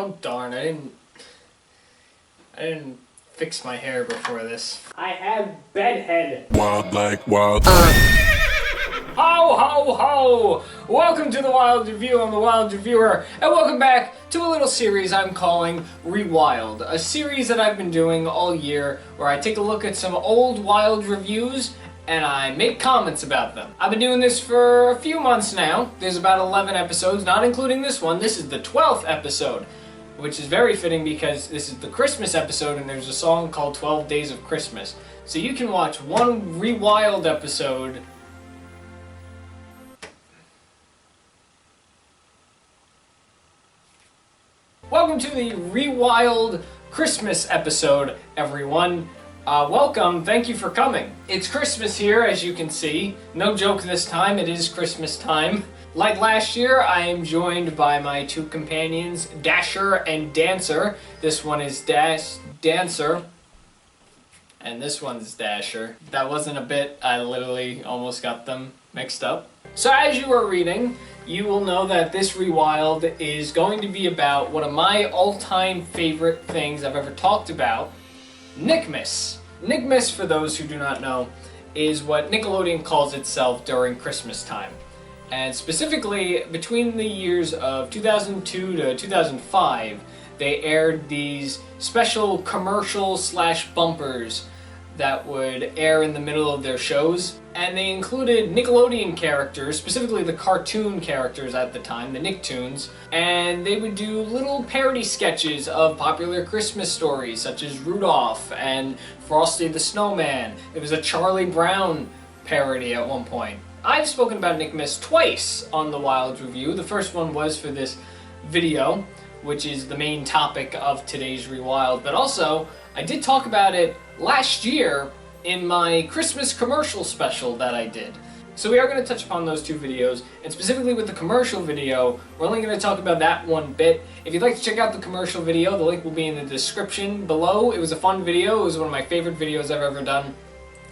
Oh darn, I didn't fix my hair before this. I have bedhead. Wild like wild. Ho ho ho! Welcome to the Wild Review. I'm the Wild Reviewer, and welcome back to a little series I'm calling Rewild. A series that I've been doing all year where I take a look at some old Wild reviews and I make comments about them. I've been doing this for a few months now. There's about 11 episodes, not including this one. This is the 12th episode, which is very fitting because this is the Christmas episode and there's a song called 12 Days of Christmas. So you can watch one Rewild episode Welcome to the Rewild Christmas episode, everyone. Welcome, thank you for coming. It's Christmas here, as you can see. No joke this time, it is Christmas time. Like last year, I am joined by my two companions, Dasher and Dancer. This one is Dancer, and this one's Dasher. That wasn't a bit, I literally almost got them mixed up. So as you are reading, you will know that this Rewild is going to be about one of my all-time favorite things I've ever talked about, Nickmas. Nickmas, for those who do not know, is what Nickelodeon calls itself during Christmas time. And specifically, between the years of 2002 to 2005, they aired these special commercial/bumpers that would air in the middle of their shows. And they included Nickelodeon characters, specifically the cartoon characters at the time, the Nicktoons, and they would do little parody sketches of popular Christmas stories, such as Rudolph and Frosty the Snowman. There was a Charlie Brown parody at one point. I've spoken about Nickmas twice on the Wild Review. The first one was for this video, which is the main topic of today's Rewild, but also, I did talk about it last year in my Christmas commercial special that I did. So we are going to touch upon those two videos, and specifically with the commercial video, we're only going to talk about that one bit. If you'd like to check out the commercial video, the link will be in the description below. It was a fun video, it was one of my favorite videos I've ever done,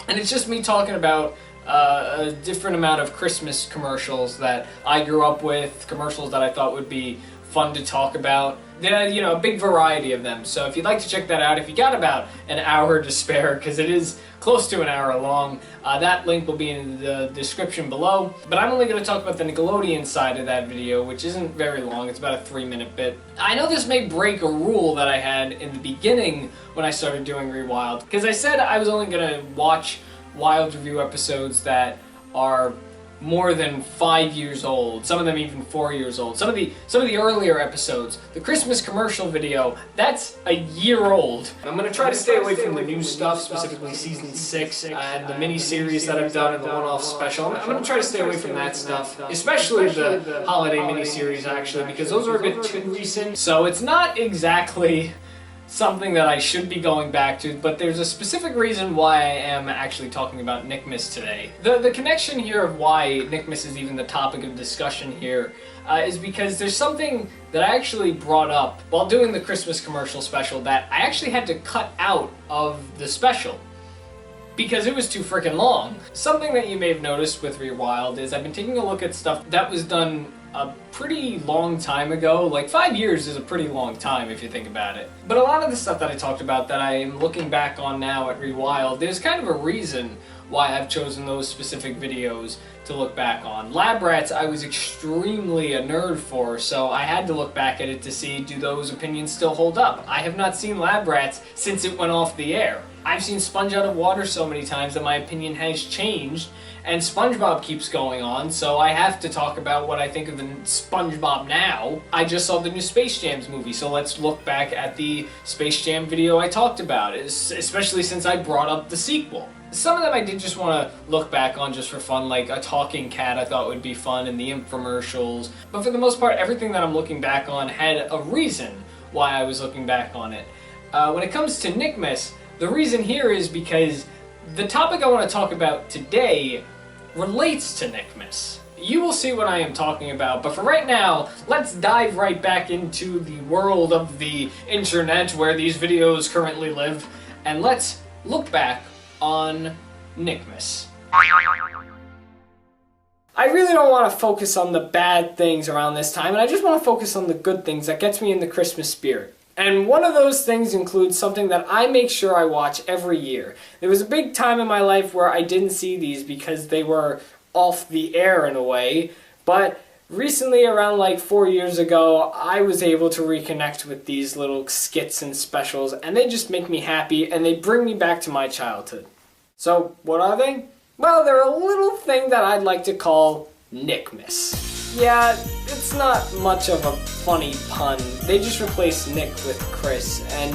and it's just me talking about a different amount of Christmas commercials that I grew up with, commercials that I thought would be fun to talk about. You know, a big variety of them. So if you'd like to check that out, if you got about an hour to spare, because it is close to an hour long, that link will be in the description below. But I'm only going to talk about the Nickelodeon side of that video, which isn't very long. It's about a 3-minute bit. I know this may break a rule that I had in the beginning when I started doing Rewild, because I said I was only going to watch Wild Review episodes that are more than 5 years old, some of them even 4 years old. Some of the earlier episodes, the Christmas commercial video, that's a year old. I'm going to try to stay away from the new stuff, specifically season 6 and the mini-series that I've done and the one-off special. I'm going to try to stay away from that stuff, especially the holiday mini-series actually, because those are a bit too recent. So it's not exactly something that I should be going back to, but there's a specific reason why I am actually talking about Nickmas today. The connection here of why Nickmas is even the topic of discussion here is because there's something that I actually brought up while doing the Christmas commercial special that I actually had to cut out of the special because it was too freaking long. Something that you may have noticed with Rewild is I've been taking a look at stuff that was done a pretty long time ago. Like 5 years is a pretty long time if you think about it. But a lot of the stuff that I talked about that I am looking back on now at Rewild, there's kind of a reason why I've chosen those specific videos to look back on. Lab Rats I was extremely a nerd for, so I had to look back at it to see, do those opinions still hold up? I have not seen Lab Rats since it went off the air. I've seen Sponge Out of Water so many times that my opinion has changed, and SpongeBob keeps going on, so I have to talk about what I think of the SpongeBob now. I just saw the new Space Jams movie, so let's look back at the Space Jam video I talked about, especially since I brought up the sequel. Some of them I did just want to look back on just for fun, like a talking cat I thought would be fun, and the infomercials. But for the most part, everything that I'm looking back on had a reason why I was looking back on it. When it comes to Nickmas, the reason here is because the topic I want to talk about today relates to Nickmas. You will see what I am talking about, but for right now, let's dive right back into the world of the internet where these videos currently live, and let's look back on Nickmas. I really don't want to focus on the bad things around this time, and I just want to focus on the good things that gets me in the Christmas spirit. And one of those things includes something that I make sure I watch every year. There was a big time in my life where I didn't see these because they were off the air in a way, but recently, around like 4 years ago, I was able to reconnect with these little skits and specials, and they just make me happy, and they bring me back to my childhood. So, what are they? Well, they're a little thing that I'd like to call Nickmas. Yeah, it's not much of a funny pun. They just replaced Nick with Chris, and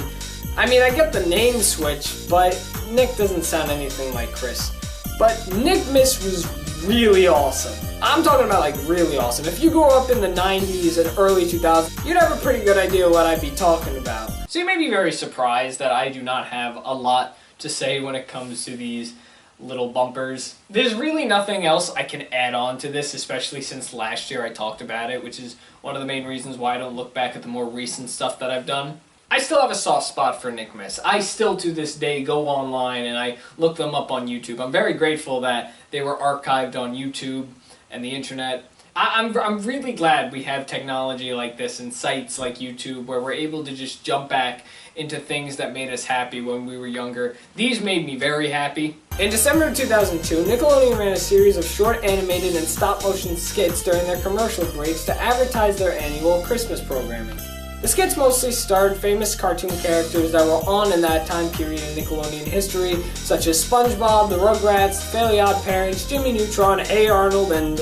I mean, I get the name switch, but Nick doesn't sound anything like Chris. But Nickmas was really awesome. I'm talking about like really awesome. If you grew up in the 90s and early 2000s, you'd have a pretty good idea what I'd be talking about. So you may be very surprised that I do not have a lot to say when it comes to these little bumpers. There's really nothing else I can add on to this, especially since last year I talked about it, which is one of the main reasons why I don't look back at the more recent stuff that I've done. I still have a soft spot for Nickmas. I still to this day go online and I look them up on YouTube. I'm very grateful that they were archived on YouTube and the internet. I'm really glad we have technology like this and sites like YouTube where we're able to just jump back into things that made us happy when we were younger. These made me very happy. In December of 2002, Nickelodeon ran a series of short animated and stop-motion skits during their commercial breaks to advertise their annual Christmas programming. The skits mostly starred famous cartoon characters that were on in that time period in Nickelodeon history, such as SpongeBob, the Rugrats, the Fairly Odd Parents, Jimmy Neutron, Hey Arnold, and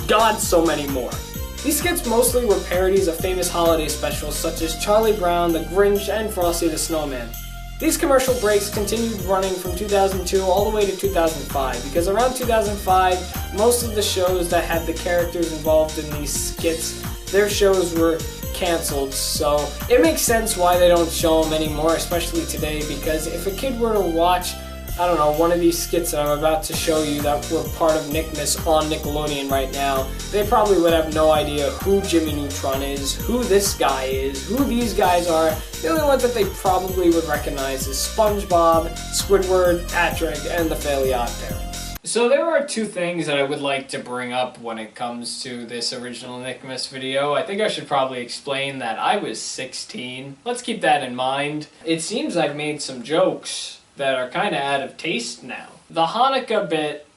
God, so many more. These skits mostly were parodies of famous holiday specials such as Charlie Brown, The Grinch, and Frosty the Snowman. These commercial breaks continued running from 2002 all the way to 2005, because around 2005, most of the shows that had the characters involved in these skits, their shows were canceled, so it makes sense why they don't show them anymore, especially today, because if a kid were to watch, I don't know, one of these skits that I'm about to show you that were part of Nickmas on Nickelodeon right now, they probably would have no idea who Jimmy Neutron is, who this guy is, who these guys are. The only ones that they probably would recognize is SpongeBob, Squidward, Patrick, and the Fairly Odd Parents. So there are two things that I would like to bring up when it comes to this original Nickmas video. I think I should probably explain that I was 16. Let's keep that in mind. It seems I've made some jokes that are kind of out of taste now. The Hanukkah bit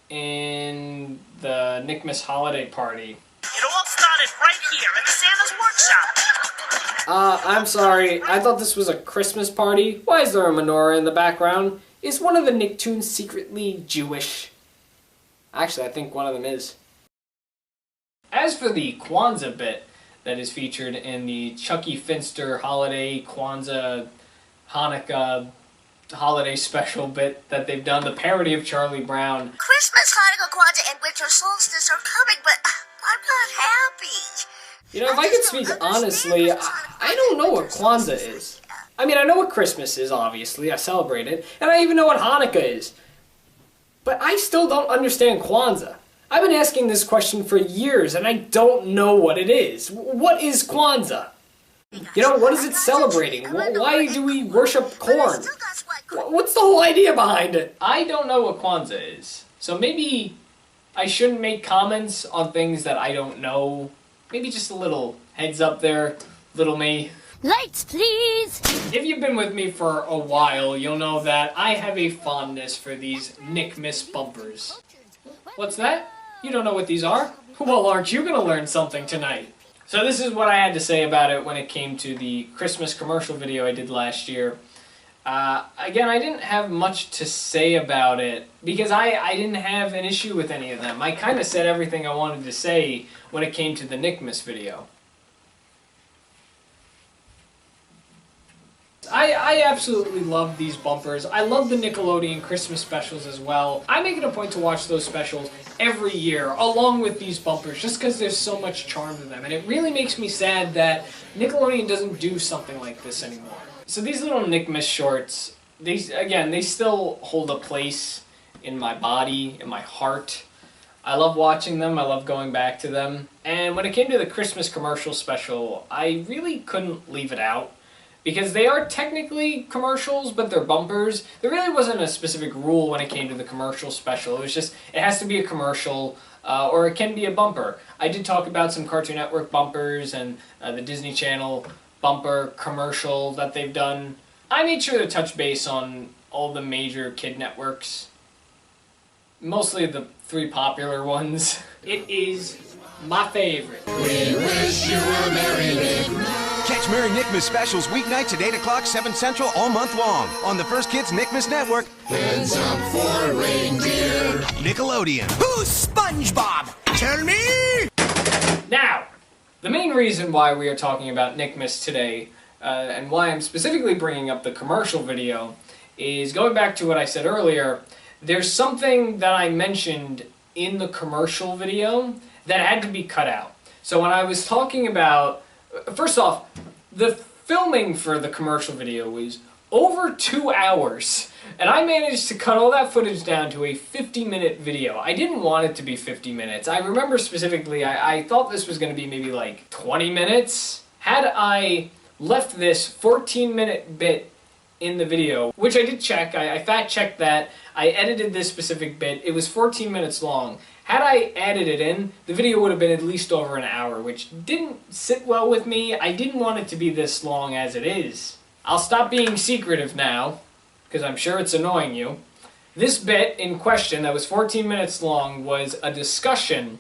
in the Nickmas holiday party. It all started right here in the Santa's workshop. I'm sorry, I thought this was a Christmas party. Why is there a menorah in the background? Is one of the Nicktoons secretly Jewish? Actually, I think one of them is. As for the Kwanzaa bit that is featured in the Chucky Finster holiday Kwanzaa Hanukkah holiday special bit that they've done, the parody of Charlie Brown. Christmas, Hanukkah, Kwanzaa, and winter solstice are coming, but I'm not happy. You know, if I could speak honestly, I don't know what Kwanzaa is. I mean, I know what Christmas is, obviously, I celebrate it, and I even know what Hanukkah is. But I still don't understand Kwanzaa. I've been asking this question for years, and I don't know what it is. What is Kwanzaa? You know, what is it celebrating? Why do we worship corn? What's the whole idea behind it? I don't know what Kwanzaa is, so maybe I shouldn't make comments on things that I don't know. Maybe just a little heads up there, little me. Lights, please! If you've been with me for a while, you'll know that I have a fondness for these Nickmas bumpers. What's that? You don't know what these are? Well, aren't you gonna learn something tonight? So this is what I had to say about it when it came to the Christmas commercial video I did last year. Again, I didn't have much to say about it because I didn't have an issue with any of them. I kind of said everything I wanted to say when it came to the Nickmas video. I absolutely love these bumpers. I love the Nickelodeon Christmas specials as well. I make it a point to watch those specials every year, along with these bumpers, just because there's so much charm to them. And it really makes me sad that Nickelodeon doesn't do something like this anymore. So these little Nickmas shorts, they still hold a place in my body, in my heart. I love watching them, I love going back to them. And when it came to the Christmas commercial special, I really couldn't leave it out. because they are technically commercials, but they're bumpers. There really wasn't a specific rule when it came to the commercial special. It was just, it has to be a commercial, or it can be a bumper. I did talk about some Cartoon Network bumpers and the Disney Channel bumper commercial that they've done. I made sure to touch base on all the major kid networks. Mostly the 3 popular ones. It is my favorite. We wish you a Merry Nickmas. Catch Merry Nickmas specials weeknights at 8 o'clock, 7 Central all month long on the First Kids Nickmas Network. Heads up for reindeer. Nickelodeon. Who's SpongeBob? Tell me! Now, the main reason why we are talking about Nickmas today, and why I'm specifically bringing up the commercial video, is going back to what I said earlier. There's something that I mentioned in the commercial video that had to be cut out. So when I was talking about, first off, the filming for the commercial video was over 2 hours, and I managed to cut all that footage down to a 50-minute video. I didn't want it to be 50 minutes. I remember specifically, I thought this was going to be maybe like 20 minutes. Had I left this 14-minute bit in the video, which I did check, I fact-checked that, I edited this specific bit, it was 14 minutes long. Had I added it in, the video would have been at least over an hour, which didn't sit well with me. I didn't want it to be this long as it is. I'll stop being secretive now, because I'm sure it's annoying you. This bit in question, that was 14 minutes long, was a discussion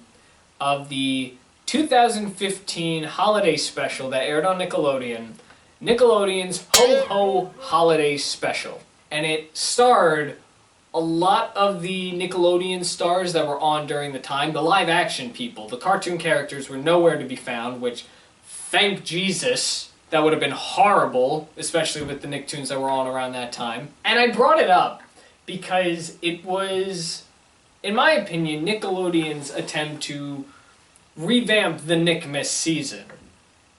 of the 2015 holiday special that aired on Nickelodeon, Nickelodeon's Ho Ho Holiday Special. And it starred a lot of the Nickelodeon stars that were on during the time, the live action people. The cartoon characters were nowhere to be found, which, thank Jesus, that would have been horrible, especially with the Nicktoons that were on around that time. And I brought it up because it was, in my opinion, Nickelodeon's attempt to revamp the Nickmas season.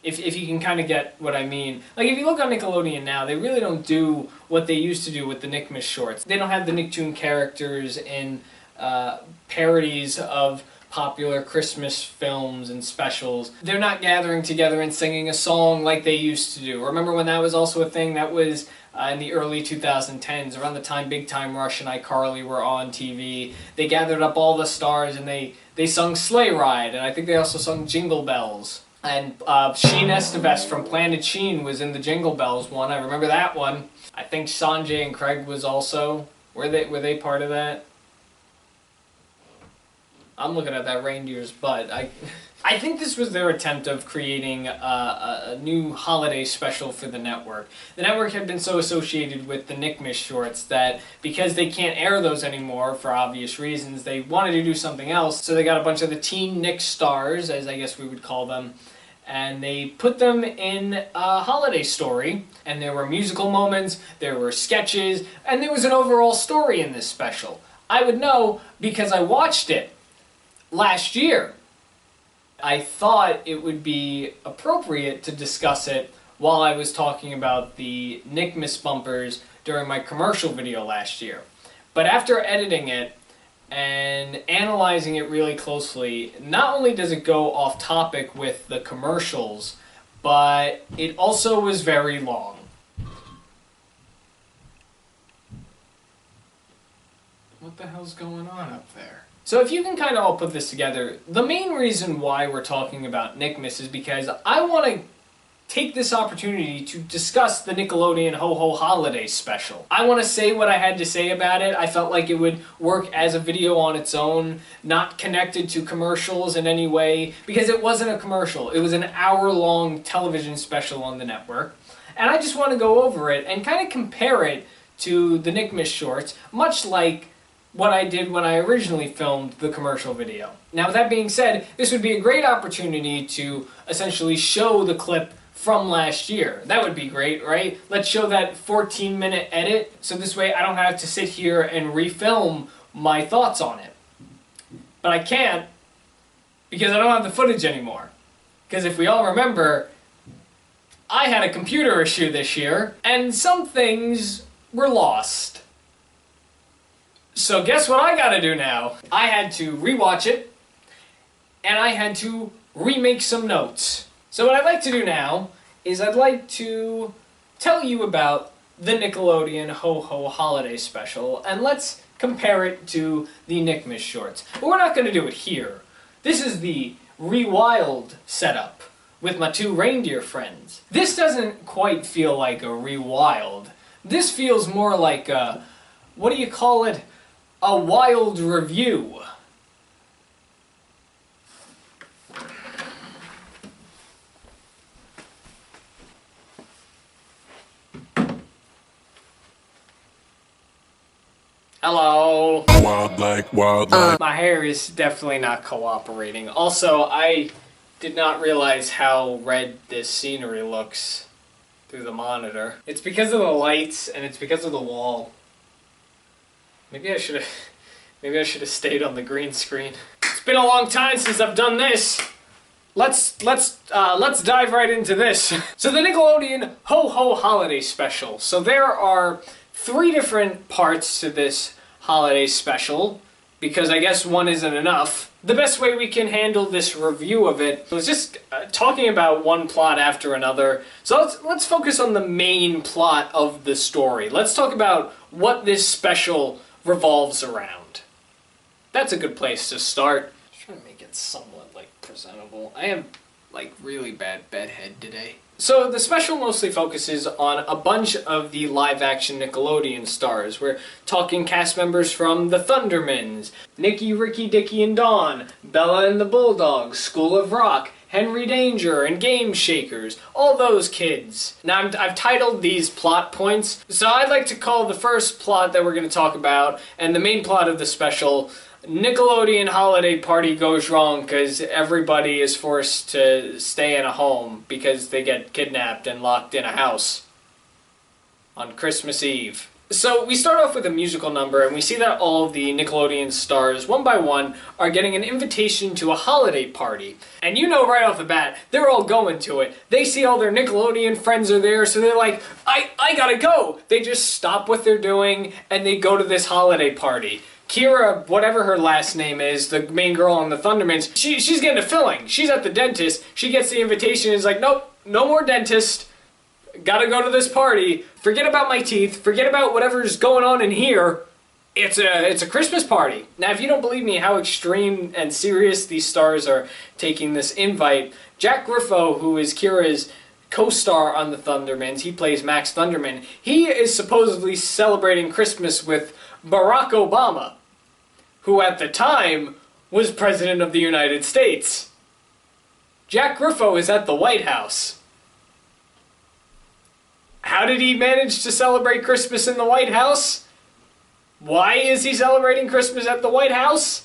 If you can kind of get what I mean. Like, if you look on Nickelodeon now, they really don't do what they used to do with the Nickmas shorts. They don't have the Nicktoon characters in parodies of popular Christmas films and specials. They're not gathering together and singing a song like they used to do. Remember when that was also a thing? That was in the early 2010s, around the time Big Time Rush and iCarly were on TV. They gathered up all the stars and they sung Sleigh Ride, and I think they also sung Jingle Bells. And Sheen Estevez from Planet Sheen was in the Jingle Bells one. I remember that one. I think Sanjay and Craig was also. Were they part of that? I'm looking at that reindeer's butt. I think this was their attempt of creating a new holiday special for the network. The network had been so associated with the Nickmas shorts that because they can't air those anymore for obvious reasons, they wanted to do something else. So they got a bunch of the teen Nick stars, as I guess we would call them, and they put them in a holiday story. And there were musical moments, there were sketches, and there was an overall story in this special. I would know because I watched it last year. I thought it would be appropriate to discuss it while I was talking about the Nickmas bumpers during my commercial video last year. But after editing it and analyzing it really closely, not only does it go off topic with the commercials, but it also was very long. What the hell's going on up there? So if you can kind of all put this together, the main reason why we're talking about Nickmas is because I want to take this opportunity to discuss the Nickelodeon Ho Ho Holiday Special. I want to say what I had to say about it. I felt like it would work as a video on its own, not connected to commercials in any way, because it wasn't a commercial. It was an hour-long television special on the network. And I just want to go over it and kind of compare it to the Nickmas shorts, much like what I did when I originally filmed the commercial video. Now, with that being said, this would be a great opportunity to essentially show the clip from last year. That would be great, right? Let's show that 14-minute edit, so this way I don't have to sit here and refilm my thoughts on it. But I can't, because I don't have the footage anymore. Because if we all remember, I had a computer issue this year, and some things were lost. So guess what I gotta do now? I had to rewatch it, and I had to remake some notes. So what I'd like to do now is I'd like to tell you about the Nickelodeon Ho Ho Holiday Special, and let's compare it to the Nickmas shorts. But we're not going to do it here. This is the Rewild setup with my two reindeer friends. This doesn't quite feel like a Rewild. This feels more like a, what do you call it? A wild review. Hello. Wild like, wild like. My hair is definitely not cooperating. Also, I did not realize how red this scenery looks through the monitor. It's because of the lights and it's because of the wall. Maybe I should have stayed on the green screen. It's been a long time since I've done this. Let's dive right into this. So the Nickelodeon Ho Ho Holiday Special. So there are 3 different parts to this holiday special, because I guess one isn't enough. The best way we can handle this review of it was just talking about one plot after another. So let's focus on the main plot of the story. Let's talk about what this special revolves around. That's a good place to start. Just trying to make it somewhat presentable. I have really bad bedhead today. So the special mostly focuses on a bunch of the live-action Nickelodeon stars. We're talking cast members from the Thundermans, Nicky, Ricky, Dicky, and Dawn, Bella and the Bulldogs, School of Rock, Henry Danger, and Game Shakers. All those kids. Now I've titled these plot points, so I'd like to call the first plot that we're going to talk about, and the main plot of the special, Nickelodeon Holiday Party Goes Wrong because everybody is forced to stay in a home because they get kidnapped and locked in a house on Christmas Eve. So we start off with a musical number, and we see that all of the Nickelodeon stars, one by one, are getting an invitation to a holiday party. And you know right off the bat, they're all going to it. They see all their Nickelodeon friends are there, so they're like, I gotta go! They just stop what they're doing, and they go to this holiday party. Kira, whatever her last name is, the main girl on the Thundermans, she's getting a filling. She's at the dentist. She gets the invitation and is like, nope, no more dentist. Gotta go to this party. Forget about my teeth. Forget about whatever's going on in here. It's a Christmas party. Now, if you don't believe me how extreme and serious these stars are taking this invite, Jack Griffo, who is Kira's co-star on the Thundermans, he plays Max Thunderman, he is supposedly celebrating Christmas with Barack Obama, who at the time was President of the United States. Jack Griffo is at the White House. How did he manage to celebrate Christmas in the White House? Why is he celebrating Christmas at the White House?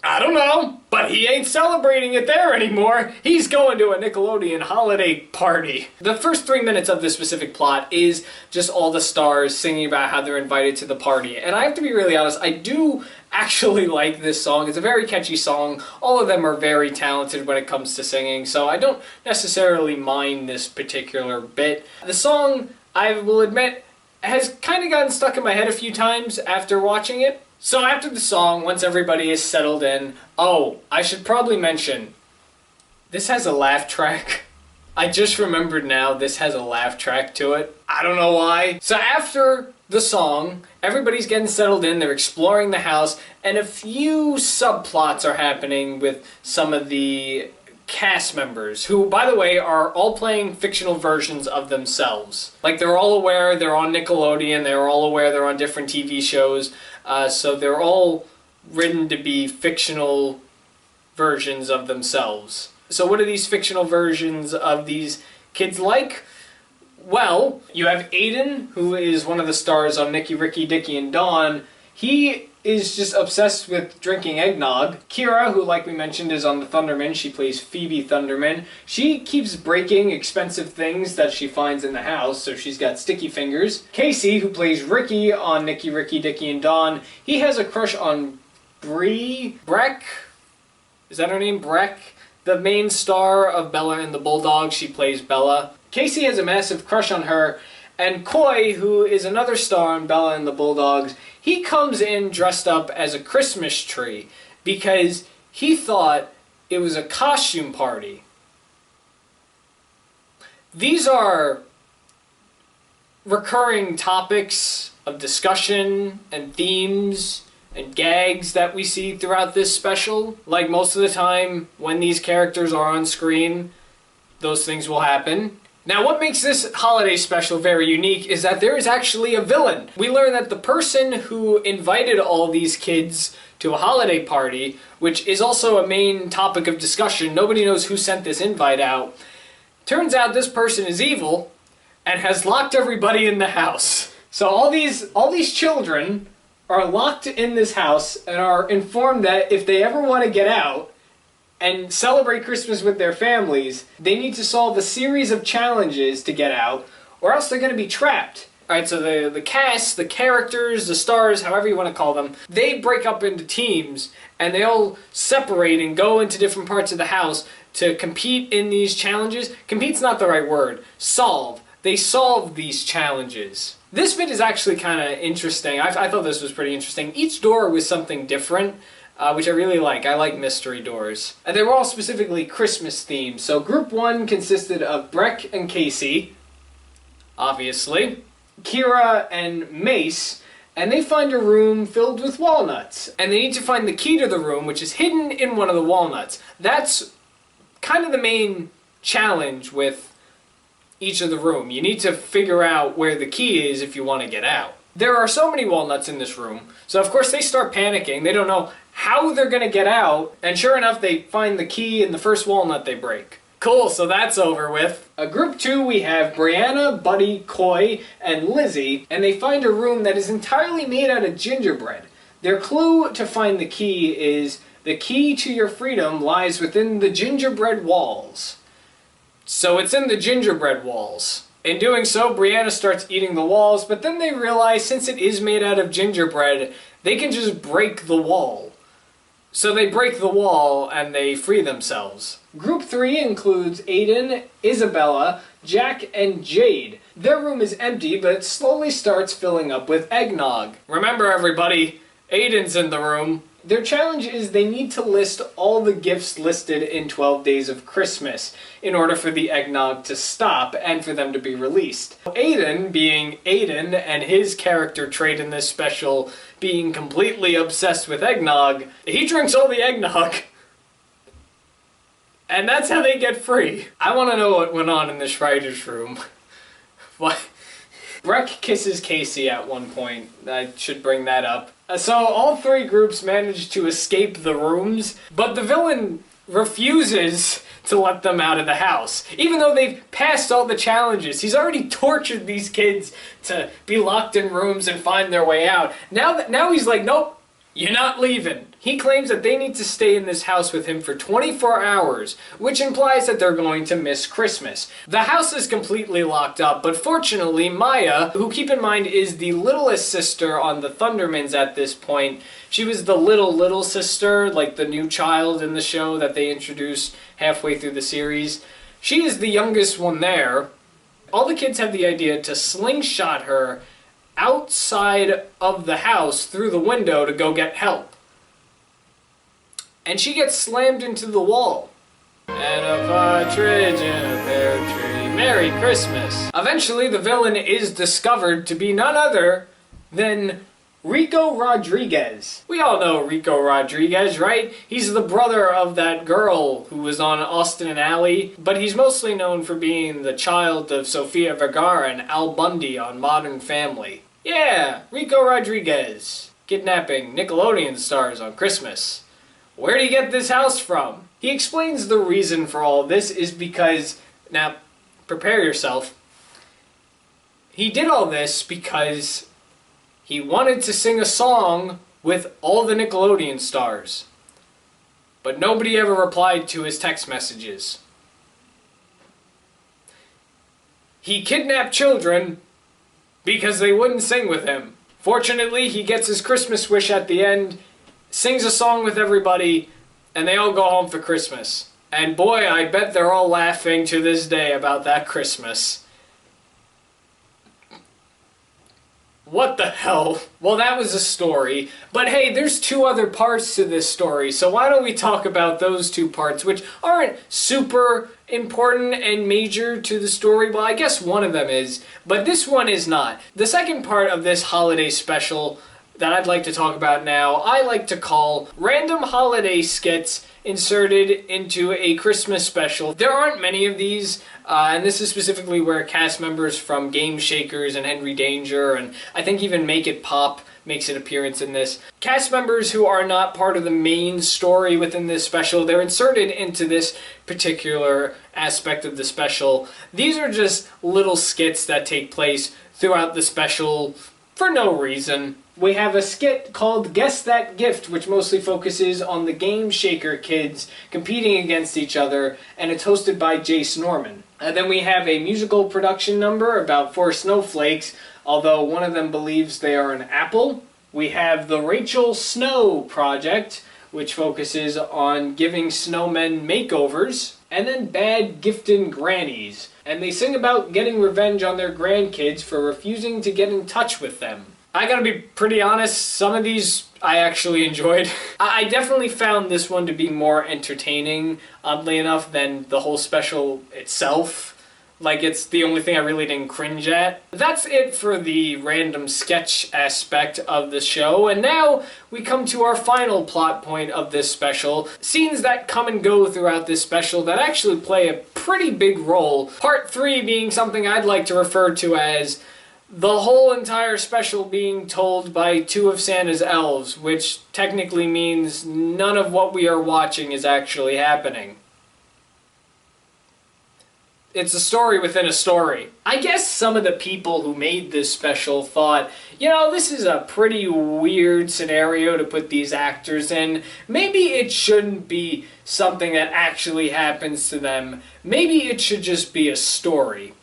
I don't know, but he ain't celebrating it there anymore. He's going to a Nickelodeon holiday party. The first 3 minutes of this specific plot is just all the stars singing about how they're invited to the party. And I have to be really honest, I do actually like this song. It's a very catchy song. All of them are very talented when it comes to singing, so I don't necessarily mind this particular bit. The song, I will admit, has kind of gotten stuck in my head a few times after watching it. So after the song, once everybody is settled in, oh, I should probably mention, this has a laugh track. I just remembered now this has a laugh track to it. I don't know why. So after the song, everybody's getting settled in, they're exploring the house, and a few subplots are happening with some of the cast members, who, by the way, are all playing fictional versions of themselves. Like, they're all aware they're on Nickelodeon, they're all aware they're on different TV shows, so they're all written to be fictional versions of themselves. So what are these fictional versions of these kids like? Well, you have Aiden, who is one of the stars on Nicky, Ricky, Dicky, and Dawn. He is just obsessed with drinking eggnog. Kira, who, like we mentioned, is on the Thunderman. She plays Phoebe Thunderman. She keeps breaking expensive things that she finds in the house, so she's got sticky fingers. Casey, who plays Ricky on Nicky, Ricky, Dicky, and Dawn, he has a crush on Breck? Is that her name? Breck? The main star of Bella and the Bulldogs. She plays Bella. Casey has a massive crush on her. And Coy, who is another star on Bella and the Bulldogs, he comes in dressed up as a Christmas tree because he thought it was a costume party. These are recurring topics of discussion and themes and gags that we see throughout this special. Like most of the time when these characters are on screen, those things will happen. Now, what makes this holiday special very unique is that there is actually a villain. We learn that the person who invited all these kids to a holiday party, which is also a main topic of discussion, nobody knows who sent this invite out. Turns out this person is evil and has locked everybody in the house. So all these children are locked in this house and are informed that if they ever want to get out and celebrate Christmas with their families, they need to solve a series of challenges to get out, or else they're going to be trapped. Alright, so the cast, the characters, the stars, however you want to call them, they break up into teams, and they all separate and go into different parts of the house to compete in these challenges. Compete's not the right word. Solve. They solve these challenges. This bit is actually kind of interesting. I thought this was pretty interesting. Each door was something different, which I really like. I like mystery doors. And they were all specifically Christmas themed. So group 1 consisted of Breck and Casey, obviously, Kira and Mace, and they find a room filled with walnuts. And they need to find the key to the room, which is hidden in one of the walnuts. That's kind of the main challenge with each of the room. You need to figure out where the key is if you want to get out. There are so many walnuts in this room, so of course they start panicking. They don't know how they're going to get out, and sure enough, they find the key in the first walnut they break. Cool, so that's over with. Group 2, we have Brianna, Buddy, Coy, and Lizzie, and they find a room that is entirely made out of gingerbread. Their clue to find the key is, the key to your freedom lies within the gingerbread walls. So it's in the gingerbread walls. In doing so, Brianna starts eating the walls, but then they realize since it is made out of gingerbread, they can just break the wall. So they break the wall and they free themselves. Group 3 includes Aiden, Isabella, Jack, and Jade. Their room is empty, but it slowly starts filling up with eggnog. Remember everybody, Aiden's in the room. Their challenge is they need to list all the gifts listed in 12 Days of Christmas in order for the eggnog to stop and for them to be released. Aiden, being Aiden and his character trait in this special being completely obsessed with eggnog, he drinks all the eggnog. And that's how they get free. I want to know what went on in this writer's room. What? Breck kisses Casey at one point. I should bring that up. So all 3 groups manage to escape the rooms, but the villain refuses to let them out of the house. Even though they've passed all the challenges, he's already tortured these kids to be locked in rooms and find their way out. Now he's like, nope, you're not leaving. He claims that they need to stay in this house with him for 24 hours, which implies that they're going to miss Christmas. The house is completely locked up, but fortunately Maya, who keep in mind is the littlest sister on the Thundermans at this point, she was the little sister, like the new child in the show that they introduced halfway through the series. She is the youngest one there. All the kids have the idea to slingshot her outside of the house through the window to go get help. And she gets slammed into the wall. And a partridge in a pear tree. Merry Christmas. Eventually, the villain is discovered to be none other than Rico Rodriguez. We all know Rico Rodriguez, right? He's the brother of that girl who was on Austin and Ally, but he's mostly known for being the child of Sofia Vergara and Al Bundy on Modern Family. Yeah, Rico Rodriguez. Kidnapping Nickelodeon stars on Christmas. Where did he get this house from? He explains the reason for all this is because, now, prepare yourself. He did all this because he wanted to sing a song with all the Nickelodeon stars. But nobody ever replied to his text messages. He kidnapped children because they wouldn't sing with him. Fortunately, he gets his Christmas wish at the end, sings a song with everybody, and they all go home for Christmas. And boy, I bet they're all laughing to this day about that Christmas. What the hell? Well, that was a story. But hey, there's two other parts to this story, so why don't we talk about those two parts, which aren't super important and major to the story. Well, I guess one of them is, but this one is not. The second part of this holiday special that I'd like to talk about now, I like to call random holiday skits inserted into a Christmas special. There aren't many of these, and this is specifically where cast members from Game Shakers and Henry Danger, and I think even Make It Pop makes an appearance in this. Cast members who are not part of the main story within this special, they're inserted into this particular aspect of the special. These are just little skits that take place throughout the special for no reason. We have a skit called Guess That Gift, which mostly focuses on the Game Shaker kids competing against each other, and it's hosted by Jace Norman. And then we have a musical production number about 4 snowflakes, although one of them believes they are an apple. We have the Rachel Snow Project, which focuses on giving snowmen makeovers. And then Bad Giftin' Grannies, and they sing about getting revenge on their grandkids for refusing to get in touch with them. I gotta be pretty honest, some of these I actually enjoyed. I definitely found this one to be more entertaining, oddly enough, than the whole special itself. Like, it's the only thing I really didn't cringe at. That's it for the random sketch aspect of the show, and now we come to our final plot point of this special. Scenes that come and go throughout this special that actually play a pretty big role. Part 3 being something I'd like to refer to as the whole entire special being told by 2 of Santa's elves, which technically means none of what we are watching is actually happening. It's a story within a story. I guess some of the people who made this special thought, you know, this is a pretty weird scenario to put these actors in. Maybe it shouldn't be something that actually happens to them. Maybe it should just be a story.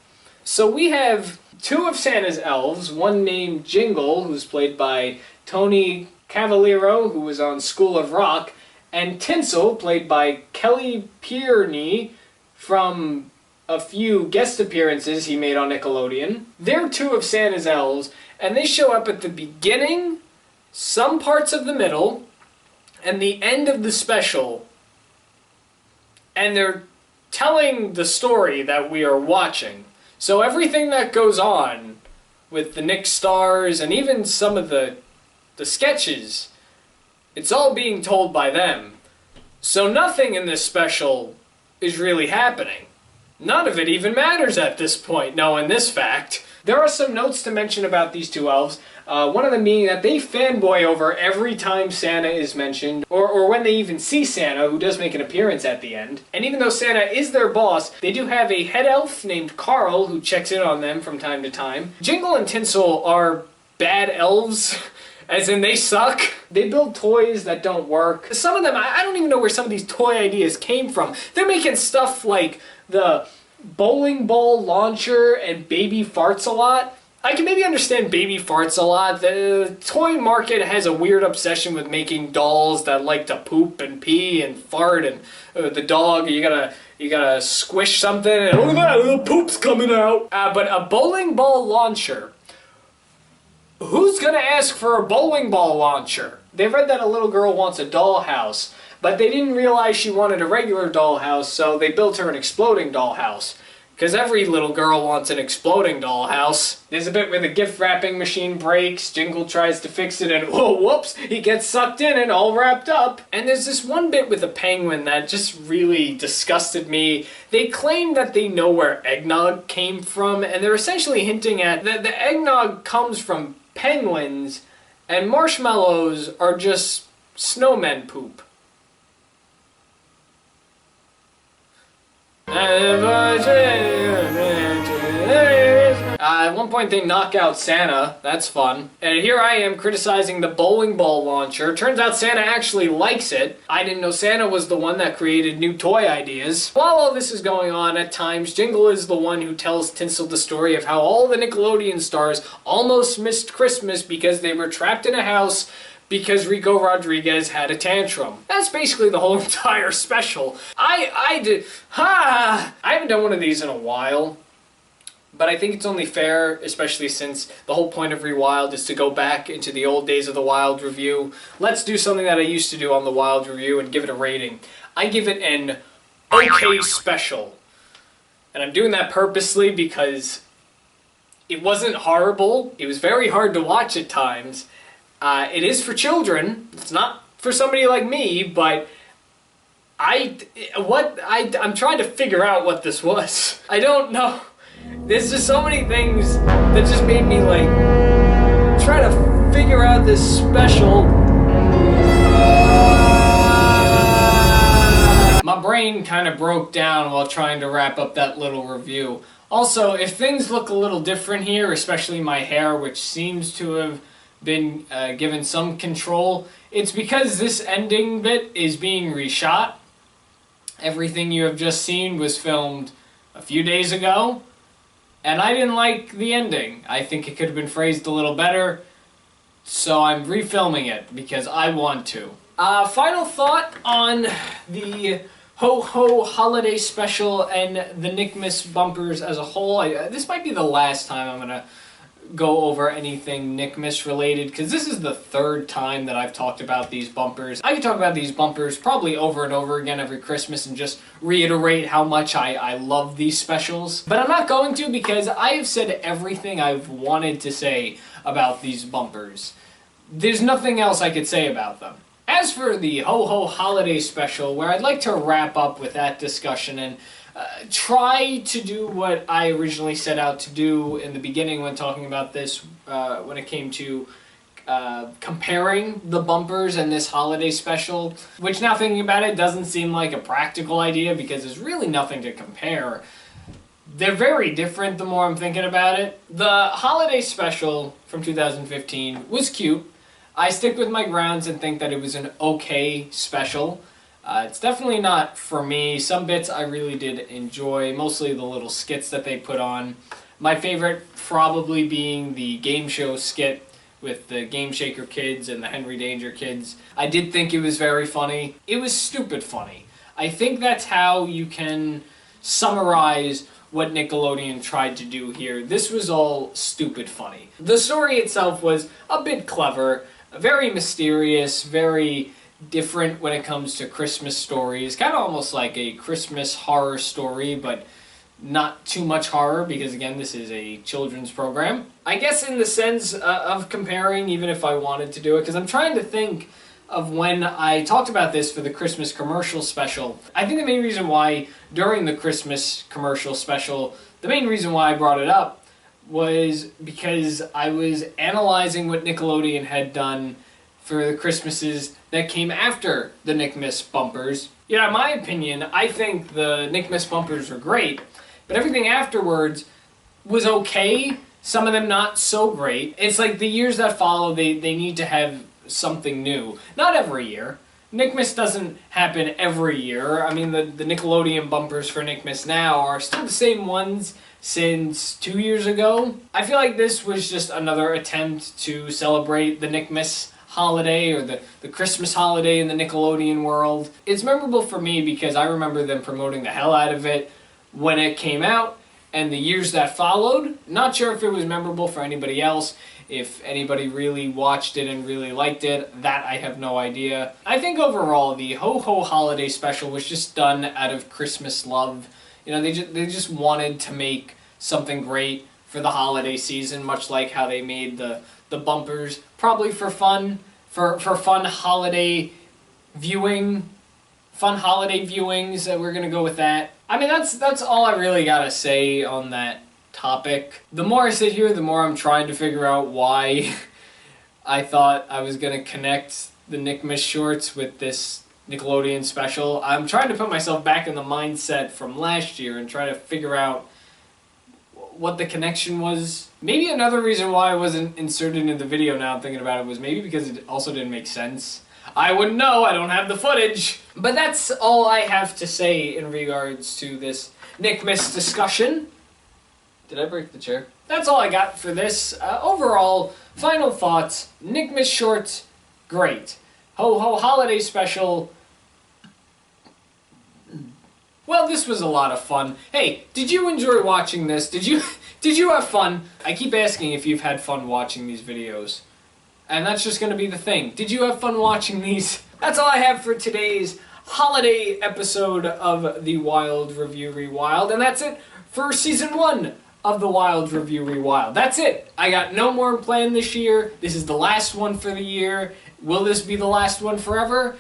So we have 2 of Santa's elves, one named Jingle, who's played by Tony Cavallero, who was on School of Rock, and Tinsel, played by Kelly Pierney from a few guest appearances he made on Nickelodeon. They're 2 of Santa's elves, and they show up at the beginning, some parts of the middle, and the end of the special. And they're telling the story that we are watching. So everything that goes on with the Nick stars and even some of the sketches, it's all being told by them. So nothing in this special is really happening. None of it even matters at this point, knowing this fact. There are some notes to mention about these 2 elves. One of them being that they fanboy over every time Santa is mentioned, or when they even see Santa, who does make an appearance at the end. And even though Santa is their boss, they do have a head elf named Carl who checks in on them from time to time. Jingle and Tinsel are bad elves, as in they suck. They build toys that don't work. Some of them, I don't even know where some of these toy ideas came from. They're making stuff like the bowling ball launcher and Baby Farts-a-Lot. I can maybe understand Baby Farts-a-Lot. The toy market has a weird obsession with making dolls that like to poop and pee and fart, and the dog, you gotta squish something and look at that, little poop's coming out. But a bowling ball launcher, who's gonna ask for a bowling ball launcher? They read that a little girl wants a dollhouse, but they didn't realize she wanted a regular dollhouse, so they built her an exploding dollhouse. Because every little girl wants an exploding dollhouse. There's a bit where the gift wrapping machine breaks, Jingle tries to fix it, and oh, whoops, he gets sucked in and all wrapped up. And there's this one bit with a penguin that just really disgusted me. They claim that they know where eggnog came from, and they're essentially hinting at that the eggnog comes from penguins, and marshmallows are just snowmen poop. At one point they knock out Santa, that's fun. And here I am criticizing the bowling ball launcher. Turns out Santa actually likes it. I didn't know Santa was the one that created new toy ideas. While all this is going on, at times, Jingle is the one who tells Tinsel the story of how all the Nickelodeon stars almost missed Christmas because they were trapped in a house because Rico Rodriguez had a tantrum. That's basically the whole entire special. I haven't done one of these in a while. But I think it's only fair, especially since the whole point of Rewild is to go back into the old days of the Wild Review. Let's do something that I used to do on the Wild Review and give it a rating. I give it an okay special. And I'm doing that purposely because it wasn't horrible. It was very hard to watch at times. It is for children. It's not for somebody like me, but I'm trying to figure out what this was. I don't know. There's just so many things that just made me like try to figure out this special. My brain kind of broke down while trying to wrap up that little review. Also, if things look a little different here, especially my hair, which seems to have been given some control, it's because this ending bit is being reshot. Everything you have just seen was filmed a few days ago. And I didn't like the ending. I think it could have been phrased a little better, so I'm refilming it because I want to. Final thought on the Ho-Ho Holiday Special and the Nickmas bumpers as a whole. This might be the last time I'm going to go over anything Nickmas related, because this is the third time that I've talked about these bumpers. I could talk about these bumpers probably over and over again every Christmas and just reiterate how much I love these specials. But I'm not going to, because I have said everything I've wanted to say about these bumpers. There's nothing else I could say about them. As for the Ho-Ho Holiday Special, where I'd like to wrap up with that discussion and try to do what I originally set out to do in the beginning when talking about this, when it came to comparing the bumpers and this holiday special, which now thinking about it doesn't seem like a practical idea because there's really nothing to compare. They're very different the more I'm thinking about it. The holiday special from 2015 was cute. I stick with my grounds and think that it was an okay special. It's definitely not for me. Some bits I really did enjoy, mostly the little skits that they put on. My favorite probably being the game show skit with the Game Shaker kids and the Henry Danger kids. I did think it was very funny. It was stupid funny. I think that's how you can summarize what Nickelodeon tried to do here. This was all stupid funny. The story itself was a bit clever, very mysterious, very different when it comes to Christmas stories. Kind of almost like a Christmas horror story, but not too much horror because, again, this is a children's program. I guess in the sense of comparing, even if I wanted to do it, because I'm trying to think of when I talked about this for the Christmas commercial special. I think the main reason why during the Christmas commercial special, the main reason why I brought it up was because I was analyzing what Nickelodeon had done for the Christmases that came after the Nickmas bumpers. You know, in my opinion, I think the Nickmas bumpers were great, but everything afterwards was okay, some of them not so great. It's like the years that follow, they need to have something new. Not every year. Nickmas doesn't happen every year. I mean, the Nickelodeon bumpers for Nickmas now are still the same ones since 2 years ago. I feel like this was just another attempt to celebrate the Nickmas holiday or the Christmas holiday in the Nickelodeon world. It's memorable for me because I remember them promoting the hell out of it when it came out and the years that followed. Not sure if it was memorable for anybody else, if anybody really watched it and really liked it. That I have no idea. I think overall the Ho-Ho Holiday Special was just done out of Christmas love. You know, they just wanted to make something great for the holiday season, much like how they made the bumpers, probably for fun, for fun holiday viewing, fun holiday viewings. We're gonna go with that. I mean, that's all I really gotta say on that topic. The more I sit here, the more I'm trying to figure out why I thought I was gonna connect the Nickmas shorts with this Nickelodeon special. I'm trying to put myself back in the mindset from last year and try to figure out what the connection was. Maybe another reason why I wasn't inserted in the video now I'm thinking about it was maybe because it also didn't make sense. I wouldn't know, I don't have the footage. But that's all I have to say in regards to this Nickmas discussion. Did I break the chair? That's all I got for this. Overall, final thoughts, Nickmas shorts, great. Ho-Ho Holiday Special, Well, this was a lot of fun. Hey, did you enjoy watching this? Did you have fun? I keep asking if you've had fun watching these videos. And that's just gonna be the thing. Did you have fun watching these? That's all I have for today's holiday episode of the Wild Review Rewild. And that's it for Season 1 of the Wild Review Rewild. That's it. I got no more planned this year. This is the last one for the year. Will this be the last one forever?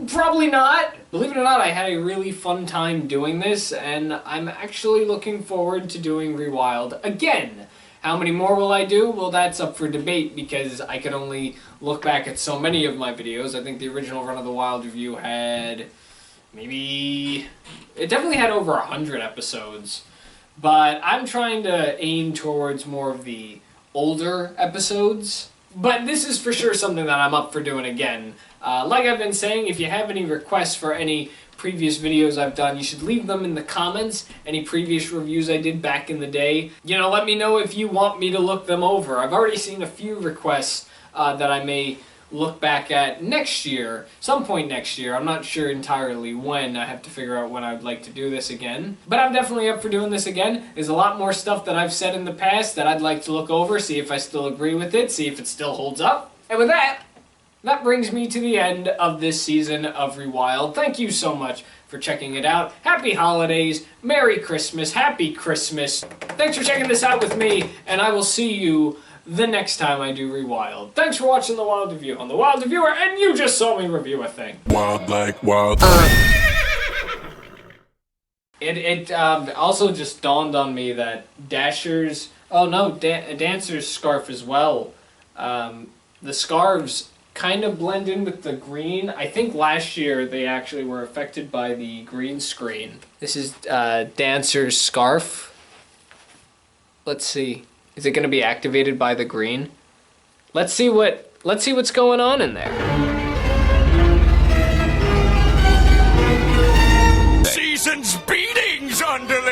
Probably not. Believe it or not, I had a really fun time doing this, and I'm actually looking forward to doing Rewild again. How many more will I do? Well, that's up for debate, because I can only look back at so many of my videos. I think the original run of the Wild Review had maybe... It definitely had over 100 episodes. But I'm trying to aim towards more of the older episodes. But this is for sure something that I'm up for doing again. Like I've been saying, if you have any requests for any previous videos I've done, you should leave them in the comments. Any previous reviews I did back in the day. You know, let me know if you want me to look them over. I've already seen a few requests that I may look back at next year, some point next year. I'm not sure entirely when. I have to figure out when I'd like to do this again. But I'm definitely up for doing this again. There's a lot more stuff that I've said in the past that I'd like to look over, see if I still agree with it, see if it still holds up. And with that, that brings me to the end of this season of Rewild. Thank you so much for checking it out. Happy holidays, Merry Christmas, Happy Christmas. Thanks for checking this out with me, and I will see you the next time I do Rewild. Thanks for watching The Wild Review. I'm The Wild Reviewer, and you just saw me review a thing. Wild like wild. It also just dawned on me that Dasher's... Oh no, Dancer's scarf as well. The scarves kind of blend in with the green. I think last year they actually were affected by the green screen. This is Dancer's scarf. Let's see. Is it going to be activated by the green? Let's see what's going on in there. Season's beatings, underling.